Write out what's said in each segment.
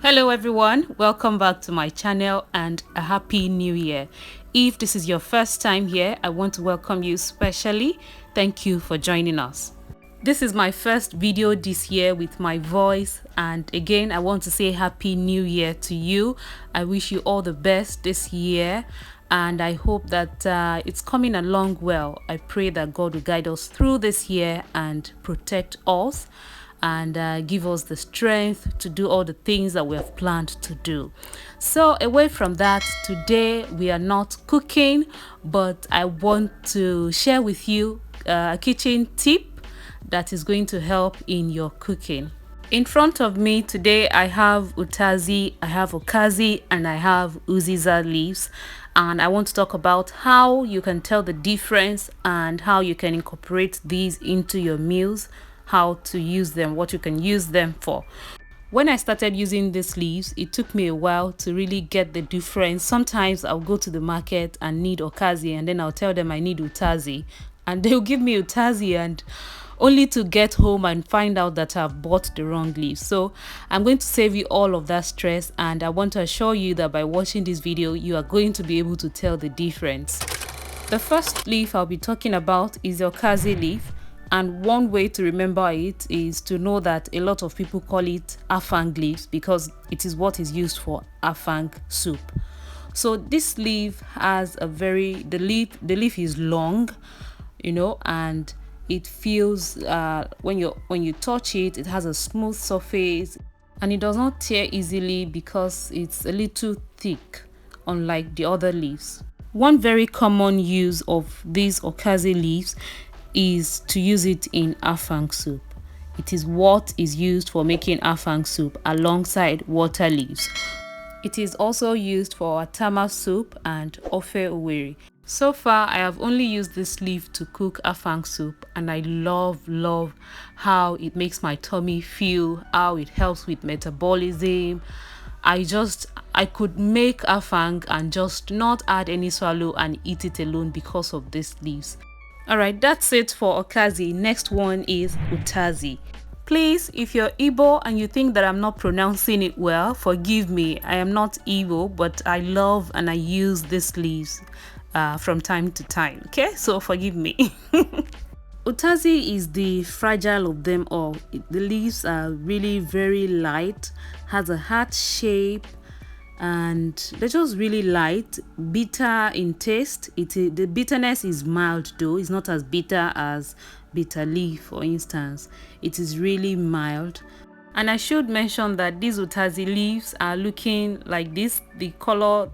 Hello everyone, welcome back to my channel and a happy new year. If this is your first time here, I want to welcome you specially. Thank you for joining us. This is my first video this year with my voice, and again I want to say happy new year to you. I wish you all the best this year and I hope that it's coming along well. I pray that God will guide us through this year and protect us and give us the strength to do all the things that we have planned to do. So away from that, today we are not cooking, but I want to share with you a kitchen tip that is going to help in your cooking. In front of me today I have Utazi, I have Okazi, and I have Uziza leaves, and I want to talk about how you can tell the difference and how you can incorporate these into your meals, how to use them, what you can use them for. When I started using these leaves, it took me a while to really get the difference. Sometimes I'll go to the market and need Okazi, and then I'll tell them I need Utazi, and they'll give me Utazi, and only to get home and find out that I've bought the wrong leaves. So I'm going to save you all of that stress, and I want to assure you that by watching this video, you are going to be able to tell the difference. The first leaf I'll be talking about is the Okazi leaf. And one way to remember it is to know that a lot of people call it afang leaves because it is what is used for afang soup. So this leaf has the leaf is long, and it feels when you touch it, it has a smooth surface and it does not tear easily because it's a little thick, unlike the other leaves. One very common use of these Okazi leaves is to use it in afang soup. It is what is used for making afang soup alongside water leaves. It is also used for atama soup and ofe oweri. So far, I have only used this leaf to cook afang soup, and I love how it makes my tummy feel, how it helps with metabolism. I could make afang and just not add any swallow and eat it alone because of these leaves. Alright, that's it for Okazi. Next one is Utazi. Please, if you're Igbo and you think that I'm not pronouncing it well, forgive me. I am not Igbo, but I love and I use these leaves from time to time. Okay, so forgive me. Utazi is the fragile of them all. The leaves are really very light, has a heart shape, and they're just really light, bitter in taste. The bitterness is mild though. It's not as bitter as bitter leaf, for instance. It is really mild. And I should mention that these Utazi leaves are looking like this. The color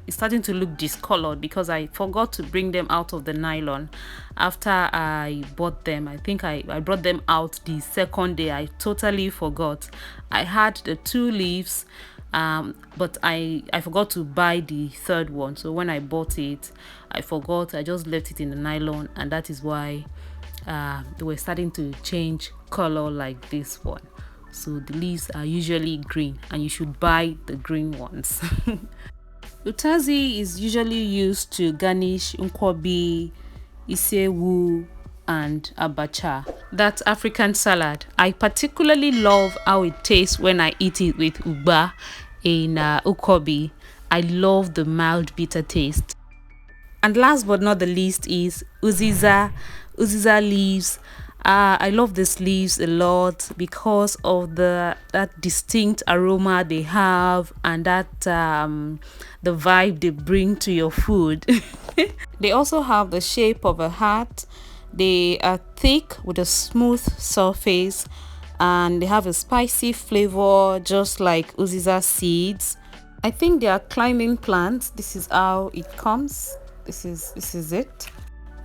is starting to look discolored because I forgot to bring them out of the nylon after I bought them. I think I brought them out the second day. I totally forgot. I had the two leaves, but I forgot to buy the third one. So when I bought it, I forgot. I just left it in the nylon, and that is why they were starting to change color like this one. So the leaves are usually green, and you should buy the green ones. Utazi is usually used to garnish nkwobi, isewu, and abacha. That's African salad. I particularly love how it tastes when I eat it with ugba in ukobi. I love the mild bitter taste. And last but not the least is Uziza leaves. I love these leaves a lot because of that distinct aroma they have, and that the vibe they bring to your food. They also have the shape of a heart. They are thick with a smooth surface, and they have a spicy flavor just like Uziza seeds. I think they are climbing plants. This is how it comes. This is it.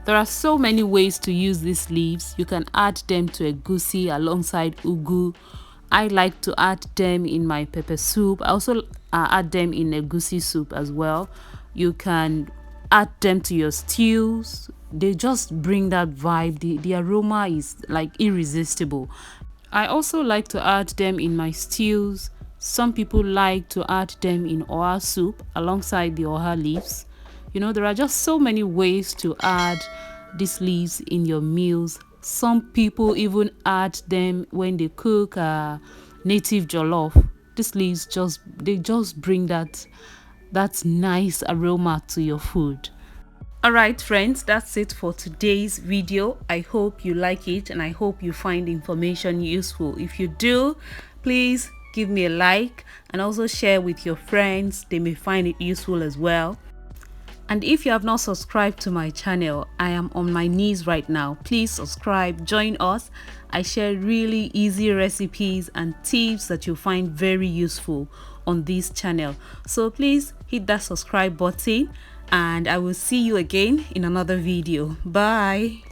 There are so many ways to use these leaves. You can add them to egusi alongside ugu. I like to add them in my pepper soup. I also add them in egusi soup as well. You can add them to your stews. They just bring that vibe. The aroma is like irresistible. I also like to add them in my stews. Some people like to add them in oha soup alongside the oha leaves. There are just so many ways to add these leaves in your meals. Some people even add them when they cook native jollof. These leaves just bring that nice aroma to your food. Alright friends, that's it for today's video. I hope you like it and I hope you find information useful. If you do, please give me a like and also share with your friends. They may find it useful as well. And if you have not subscribed to my channel, I am on my knees right now. Please subscribe, join us. I share really easy recipes and tips that you'll find very useful on this channel. So please hit that subscribe button and I will see you again in another video. Bye.